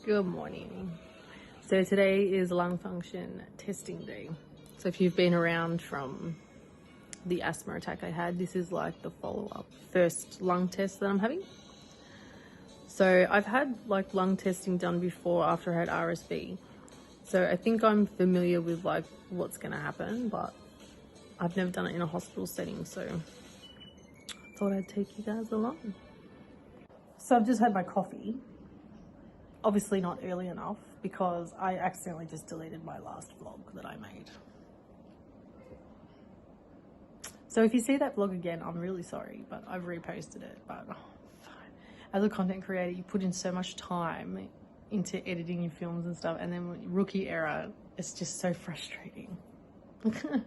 Good morning. So today is lung function testing day. So if you've been around from the asthma attack I had, this is like the follow-up first lung test that I'm having. So I've had like lung testing done before after I had RSV. So I think I'm familiar with like what's going to happen, but I've never done it in a hospital setting. So I thought I'd take you guys along. So I've just had my coffee. Obviously not early enough because I accidentally just deleted my last vlog that I made. So if you see that vlog again, I'm really sorry, but I've reposted it. But as a content creator, you put in so much time into editing your films and stuff, and then rookie error, it's just so frustrating. But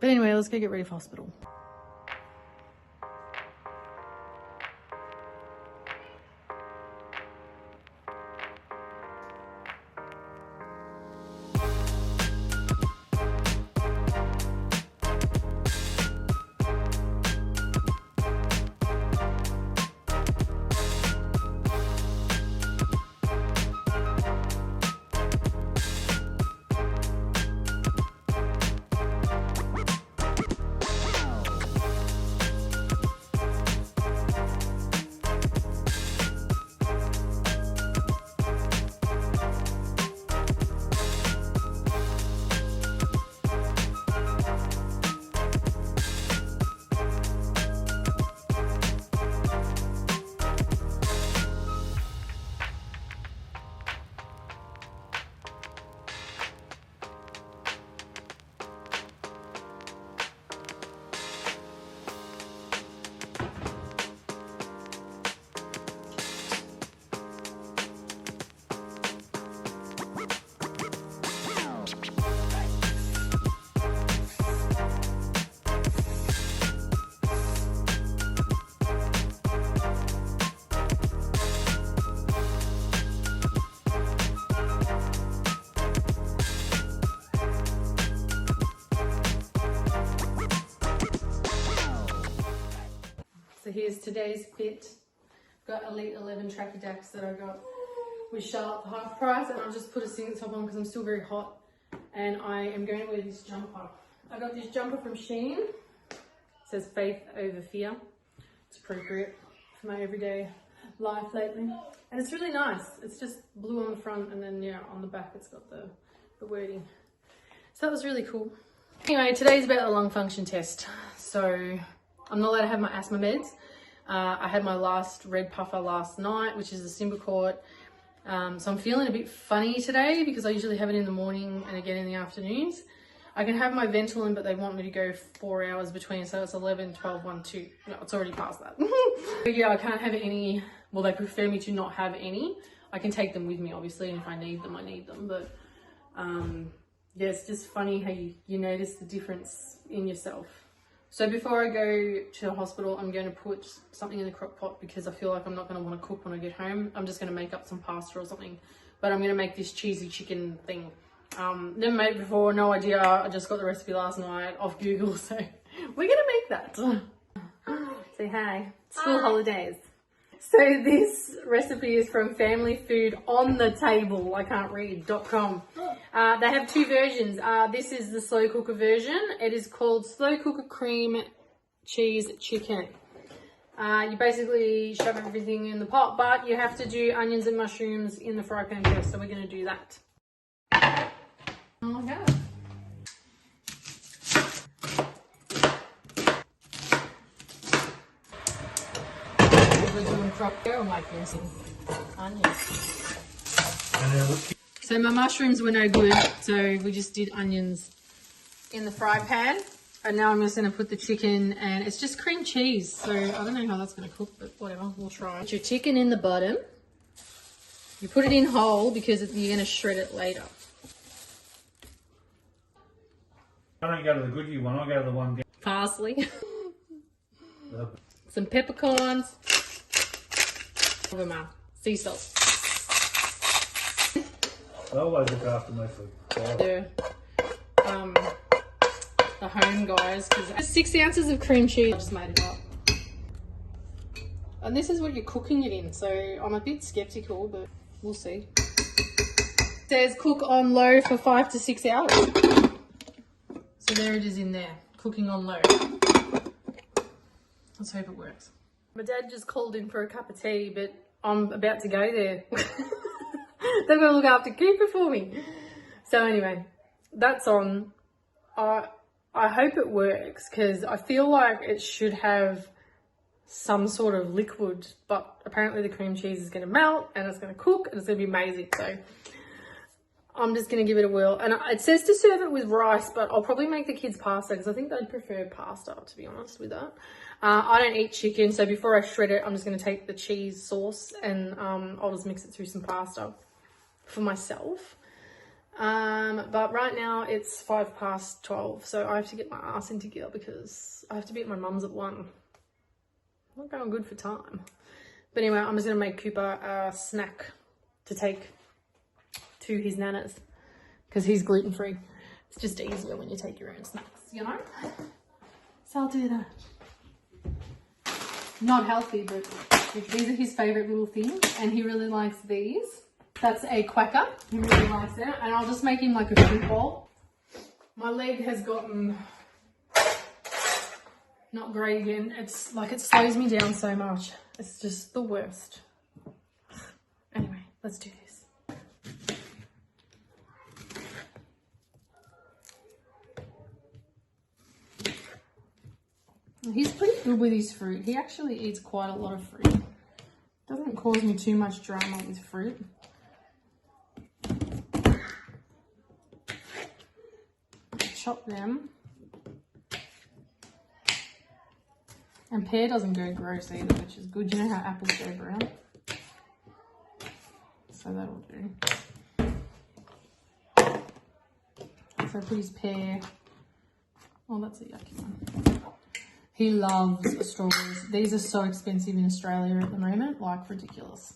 anyway, let's go get ready for hospital. So here's today's fit. Got Elite 11 tracker decks that I got with Charlotte for half price, and I'll just put a singlet top on because I'm still very hot. And I am going to wear this jumper. I got this jumper from Shein. It says faith over fear. It's appropriate for my everyday life lately. And it's really nice. It's just blue on the front, and then yeah, on the back it's got the wording. So that was really cool. Anyway, today's about the lung function test. So I'm not allowed to have my asthma meds. I had my last red puffer last night, which is a Symbicort. So I'm feeling a bit funny today because I usually have it in the morning and again in the afternoons. I can have my Ventolin, but they want me to go 4 hours between, so it's 11, 12, 1, 2. No, it's already past that. But yeah, I can't have any. Well, they prefer me to not have any. I can take them with me, obviously, and if I need them, I need them. But yeah, it's just funny how you notice the difference in yourself. So before I go to the hospital, I'm going to put something in the crock pot because I feel like I'm not going to want to cook when I get home. I'm just going to make up some pasta or something. But I'm going to make this cheesy chicken thing. Never made it before, no idea. I just got the recipe last night off Google, so we're going to make that. Say hi. School holidays. So this recipe is from Family Food on the Table, I can't read.com. They have two versions. This is the slow cooker version. It is called slow cooker cream cheese chicken. You basically shove everything in the pot, but you have to do onions and mushrooms in the fry pan first, so we're going to do that. Oh my god. We're doing crop girl making some onions. So my mushrooms were no good, so we just did onions in the fry pan. And now I'm just going to put the chicken, and it's just cream cheese, so I don't know how that's going to cook, but whatever, we'll try. Put your chicken in the bottom. You put it in whole because you're going to shred it later. I don't go to the Goodyear one, I go to the one down. Parsley. Some peppercorns. Sea salt. They always look after me for the home guys, because 6 ounces of cream cheese. I just made it up. And this is what you're cooking it in, so I'm a bit skeptical, but We'll see. It says cook on low for 5 to 6 hours. So there it is in there, cooking on low. Let's hope it works. My dad just called in for a cup of tea, but I'm about to go there. They're gonna look after Cooper for me. So anyway, that's on. I hope it works because I feel like it should have some sort of liquid, but apparently the cream cheese is going to melt and it's going to cook and it's going to be amazing. So I'm just going to give it a whirl. And it says to serve it with rice, but I'll probably make the kids pasta because I think they'd prefer pasta, to be honest with that. I don't eat chicken, so before I shred it, I'm just going to take the cheese sauce and I'll just mix it through some pasta for myself. But right now it's 12:05, so I have to get my ass into gear because I have to be at my mum's at 1. Not going good for time. But anyway, I'm just going to make Cooper a snack to take to his nana's because he's gluten-free. It's just easier when you take your own snacks, you know? So I'll do that. Not healthy, but these are his favourite little things and he really likes these. That's a quacker. He really likes it. And I'll just make him like a fruit bowl. My leg has gotten not great again. It's like it slows me down so much. It's just the worst. Anyway, let's do this. He's pretty good with his fruit. He actually eats quite a lot of fruit. Doesn't cause me too much drama with fruit. Chop them. And pear doesn't go gross either, which is good. You know how apples go brown? So that'll do. So put his pear. Oh, that's a yucky one. He loves strawberries. These are so expensive in Australia at the moment, like ridiculous.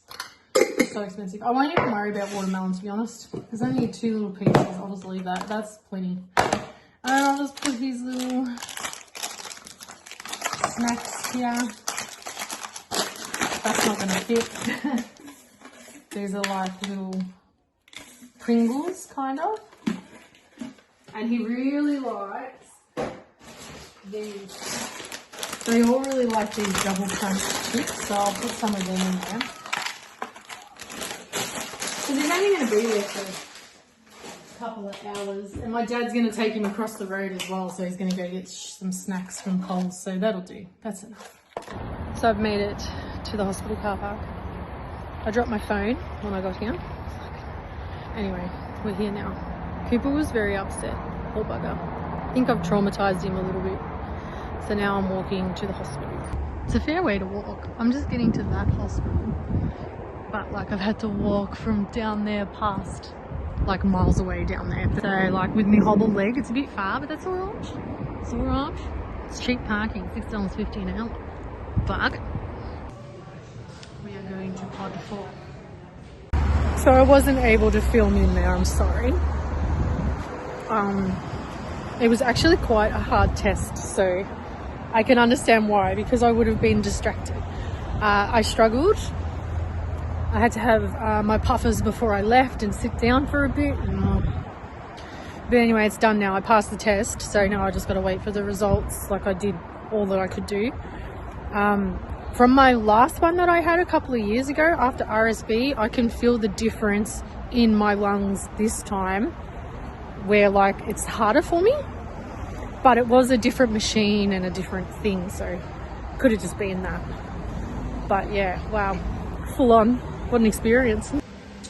So expensive. I won't even worry about watermelon, to be honest. There's only 2 little pieces. I'll just leave that. That's plenty. And I'll just put his little snacks here. That's not going to fit. These are like little Pringles, kind of. And he really likes these. They all really like these double crunch chips, so I'll put some of them in there. Because he's only going to be there for a couple of hours. And my dad's going to take him across the road as well, so he's going to go get some snacks from Coles. So that'll do. That's enough. So I've made it to the hospital car park. I dropped my phone when I got here. Anyway, we're here now. Cooper was very upset. Poor bugger. I think I've traumatized him a little bit. So now I'm walking to the hospital. It's a fair way to walk. I'm just getting to that hospital. But like I've had to walk from down there past, like miles away down there. So like with me hobbled leg, it's a bit far, but that's all right. It's all right. It's cheap parking, $6.50 an hour. But we are going to pod 4. So I wasn't able to film in there, I'm sorry. It was actually quite a hard test, so I can understand why, because I would have been distracted. I struggled. I had to have my puffers before I left and sit down for a bit. But anyway, it's done now. I passed the test, so now I just got to wait for the results. Like I did all that I could do. From my last one that I had a couple of years ago after RSV, I can feel the difference in my lungs this time, where like it's harder for me. But it was a different machine and a different thing, so could have just been that. But yeah, wow, full on. What an experience.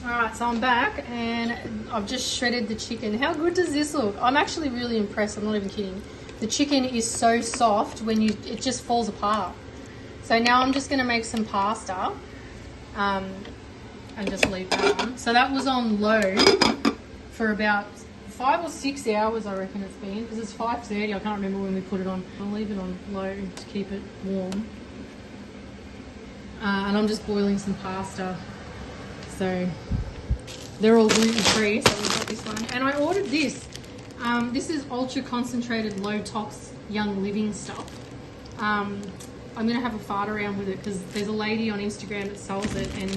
Alright, so I'm back and I've just shredded the chicken. How good does this look? I'm actually really impressed, I'm not even kidding. The chicken is so soft when it just falls apart. So now I'm just going to make some pasta and just leave that on. So that was on low for about 5 or 6 hours, I reckon it's been, because it's 5:30. I can't remember when we put it on. I'll leave it on low to keep it warm. And I'm just boiling some pasta. So they're all gluten-free, so we've got this one. And I ordered this. This is ultra concentrated low tox young living stuff. I'm going to have a fart around with it because there's a lady on Instagram that sells it and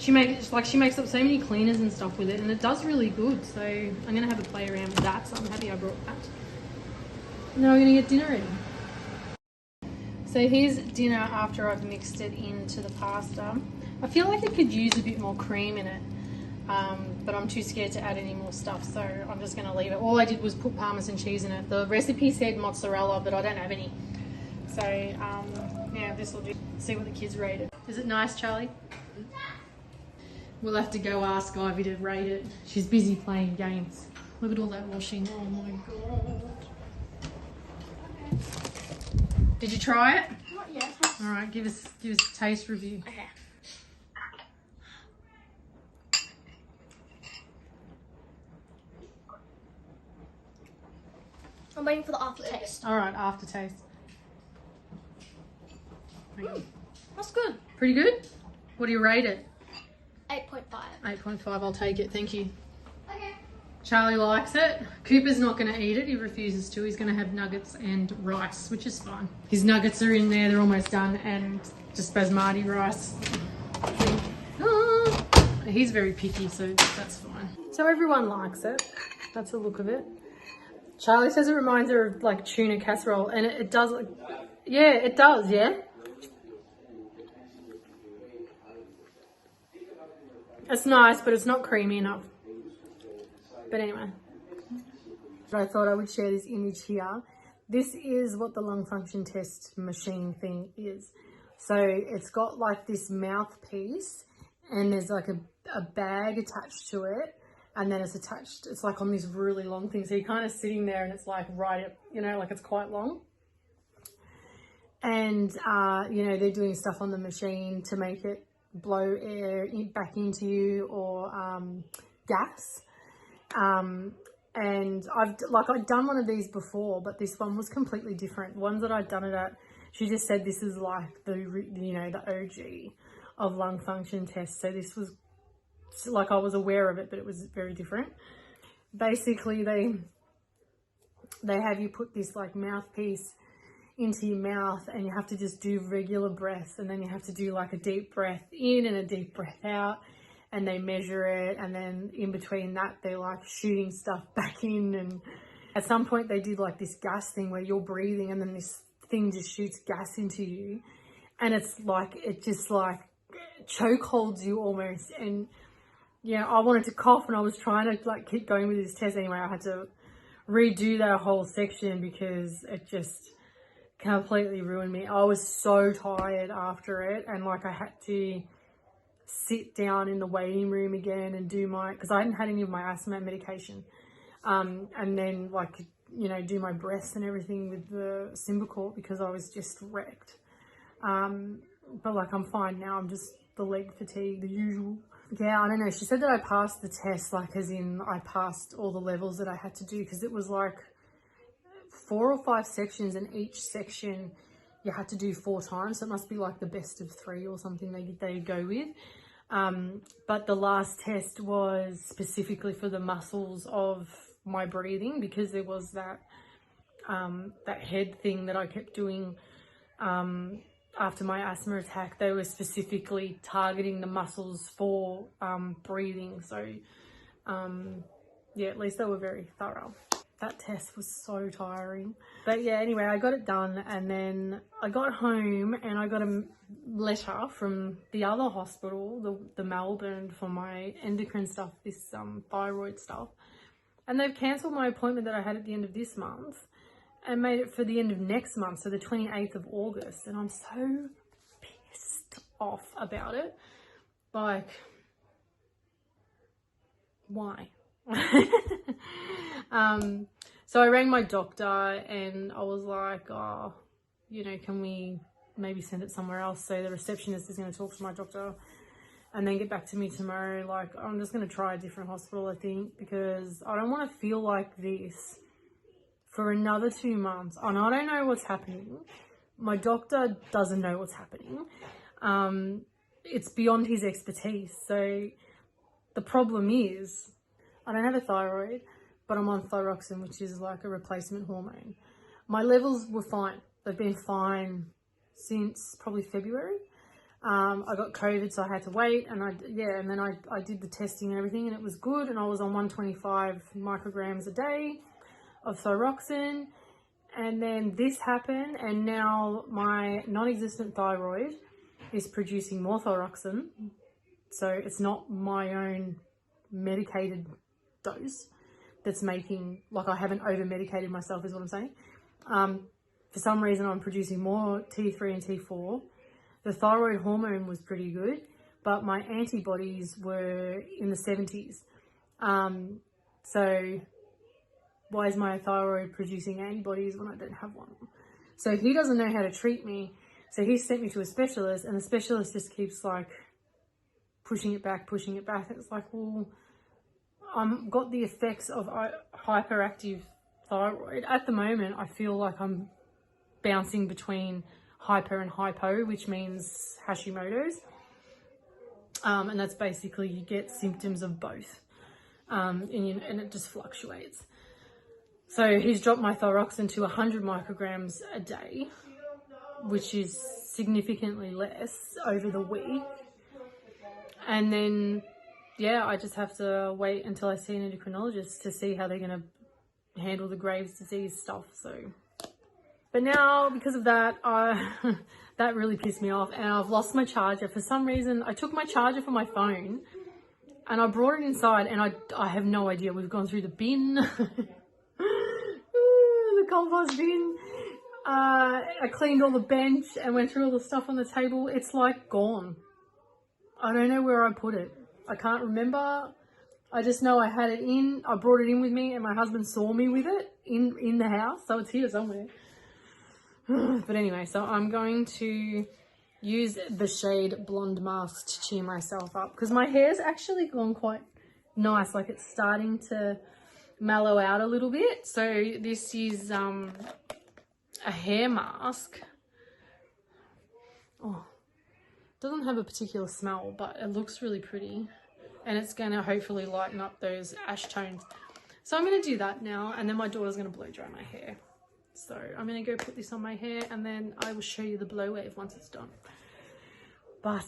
She makes up so many cleaners and stuff with it, and it does really good. So I'm gonna have a play around with that. So I'm happy I brought that. Now we're gonna get dinner ready. So here's dinner after I've mixed it into the pasta. I feel like it could use a bit more cream in it, but I'm too scared to add any more stuff, so I'm just gonna leave it. All I did was put Parmesan cheese in it. The recipe said mozzarella, but I don't have any. So yeah, this will do. See what the kids rate it. Is it nice, Charlie? We'll have to go ask Ivy to rate it. She's busy playing games. Look at all that washing. Oh my god. Did you try it? Not yet. All right, give us a taste review. Okay. I'm waiting for the aftertaste. All right, aftertaste. That's good. Pretty good? What do you rate it? 8.5. 8.5, I'll take it, thank you. Okay. Charlie likes it. Cooper's not going to eat it, he refuses to. He's going to have nuggets and rice, which is fine. His nuggets are in there, they're almost done, and just basmati rice. He's very picky, so that's fine. So everyone likes it. That's the look of it. Charlie says it reminds her of like tuna casserole, and it does. Yeah, it does, yeah. It's nice, but it's not creamy enough. But anyway, I thought I would share this image here. This is what the lung function test machine thing is. So it's got like this mouthpiece, and there's like a bag attached to it, and then it's like on this really long thing. So you're kind of sitting there and it's like right up, you know, like it's quite long. And, you know, they're doing stuff on the machine to make it blow air back into you, or gas. And I'd done one of these before, but this one was completely different. Ones that I'd done it at, she just said this is like the, you know, the OG of lung function tests. So this was like, I was aware of it, but it was very different. Basically, they have you put this like mouthpiece into your mouth, and you have to just do regular breaths, and then you have to do like a deep breath in and a deep breath out, and they measure it, and then in between that they're like shooting stuff back in, and at some point they did like this gas thing where you're breathing and then this thing just shoots gas into you, and it's like, it just like choke holds you almost. And yeah, I wanted to cough, and I was trying to like keep going with this test anyway. I had to redo that whole section because it just completely ruined me. I was so tired after it, and like I had to sit down in the waiting room again and do because I hadn't had any of my asthma medication, and then like, you know, do my breaths and everything with the Symbicort because I was just wrecked. But like, I'm fine now. I'm just the leg fatigue, the usual. Yeah, I don't know. She said that I passed the test, like as in I passed all the levels that I had to do, because it was like 4 or 5 sections, and each section you had to do 4 times. So it must be like the best of 3 or something they go with. But the last test was specifically for the muscles of my breathing, because there was that head thing that I kept doing after my asthma attack. They were specifically targeting the muscles for breathing. So yeah, at least they were very thorough. That test was so tiring. But yeah, anyway, I got it done, and then I got home and I got a letter from the other hospital, the Melbourne, for my endocrine stuff, this thyroid stuff. And they've cancelled my appointment that I had at the end of this month and made it for the end of next month, so the 28th of August. And I'm so pissed off about it. Like, why? So I rang my doctor and I was like, oh, you know, can we maybe send it somewhere else? So the receptionist is going to talk to my doctor and then get back to me tomorrow. Like, I'm just going to try a different hospital, I think, because I don't want to feel like this for another 2 months. And I don't know what's happening. My doctor doesn't know what's happening. It's beyond his expertise. So the problem is, I don't have a thyroid, but I'm on thyroxine, which is like a replacement hormone. My levels were fine. They've been fine since probably February. I got COVID, so I had to wait, and then I did the testing and everything, and it was good, and I was on 125 micrograms a day of thyroxine, and then this happened, and now my non-existent thyroid is producing more thyroxine, so it's not my own medicated dose that's making, like, I haven't over-medicated myself is what I'm saying. For some reason I'm producing more T3 and T4. The thyroid hormone was pretty good, but my antibodies were in the 70s. So why is my thyroid producing antibodies when I don't have one? So he doesn't know how to treat me. So he sent me to a specialist, and the specialist just keeps like pushing it back. It's like, well, I've got the effects of hyperactive thyroid. At the moment, I feel like I'm bouncing between hyper and hypo, which means Hashimoto's. And that's basically you get symptoms of both. And it just fluctuates. So he's dropped my thyroxine to 100 micrograms a day, which is significantly less over the week. And then, yeah, I just have to wait until I see an endocrinologist to see how they're going to handle the Graves' disease stuff. So, but now because of that, that really pissed me off, and I've lost my charger. For some reason, I took my charger for my phone and I brought it inside, and I have no idea. We've gone through the bin, the compost bin. I cleaned all the bench and went through all the stuff on the table. It's like gone. I don't know where I put it. I can't remember. I just know I had it in. I brought it in with me, and my husband saw me with it in the house. So it's here somewhere. But anyway, so I'm going to use the shade Blonde Mask to cheer myself up, because my hair's actually gone quite nice. Like, it's starting to mellow out a little bit. So this is a hair mask. Oh, doesn't have a particular smell, but it looks really pretty, and it's going to hopefully lighten up those ash tones. So I'm going to do that now, and then my daughter's going to blow dry my hair. So I'm going to go put this on my hair, and then I will show you the blow wave once it's done. But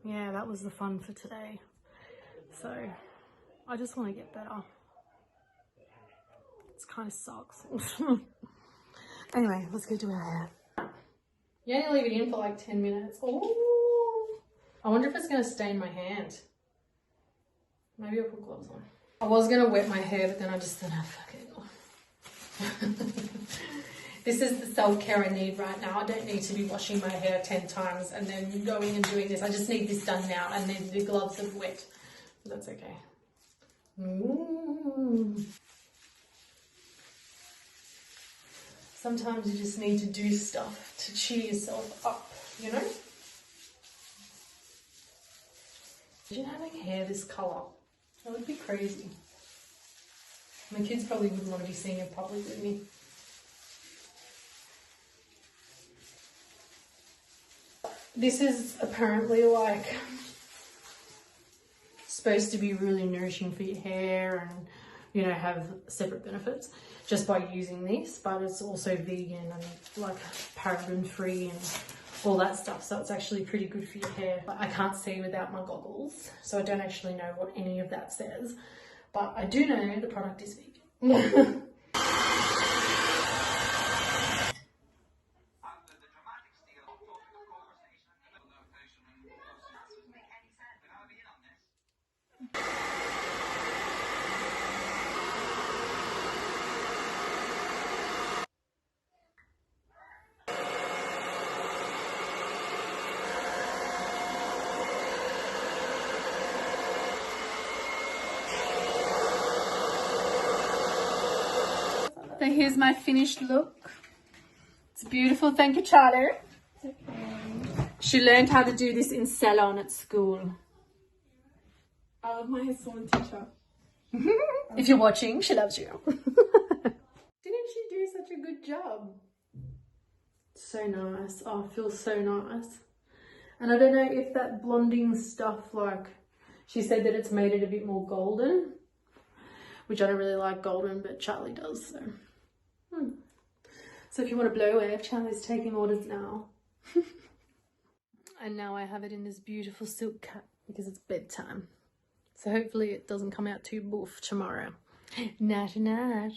yeah, that was the fun for today. So I just want to get better. It kind of sucks. Anyway, let's go do our hair. You only leave it in for like 10 minutes. Oh, I wonder if it's going to stain my hand. Maybe I'll put gloves on. I was going to wet my hair, but then I just thought, oh, fuck it. This is the self-care I need right now. I don't need to be washing my hair 10 times and then going and doing this. I just need this done now, and then the gloves are wet. That's okay. Sometimes you just need to do stuff to cheer yourself up, you know? Imagine having hair this colour. That would be crazy. My kids probably wouldn't want to be seeing it public with me. This is apparently like supposed to be really nourishing for your hair and, you know, have separate benefits just by using this, but it's also vegan and like paraben free and all that stuff, so it's actually pretty good for your hair. But I can't see without my goggles, so I don't actually know what any of that says, but I do know the product is vegan. So here's my finished look. It's beautiful. Thank you, Charlie. Okay. She learned how to do this in salon at school. I love my salon teacher. If you're watching, she loves you. Didn't she do such a good job? So nice. Oh, it feels so nice. And I don't know if that blonding stuff, like, she said that it's made it a bit more golden, which I don't really like golden, but Charlie does, so. So if you want to blow wave, Charlie's taking orders now. and now I have it in this beautiful silk cap because it's bedtime. So hopefully it doesn't come out too boof tomorrow. Night night.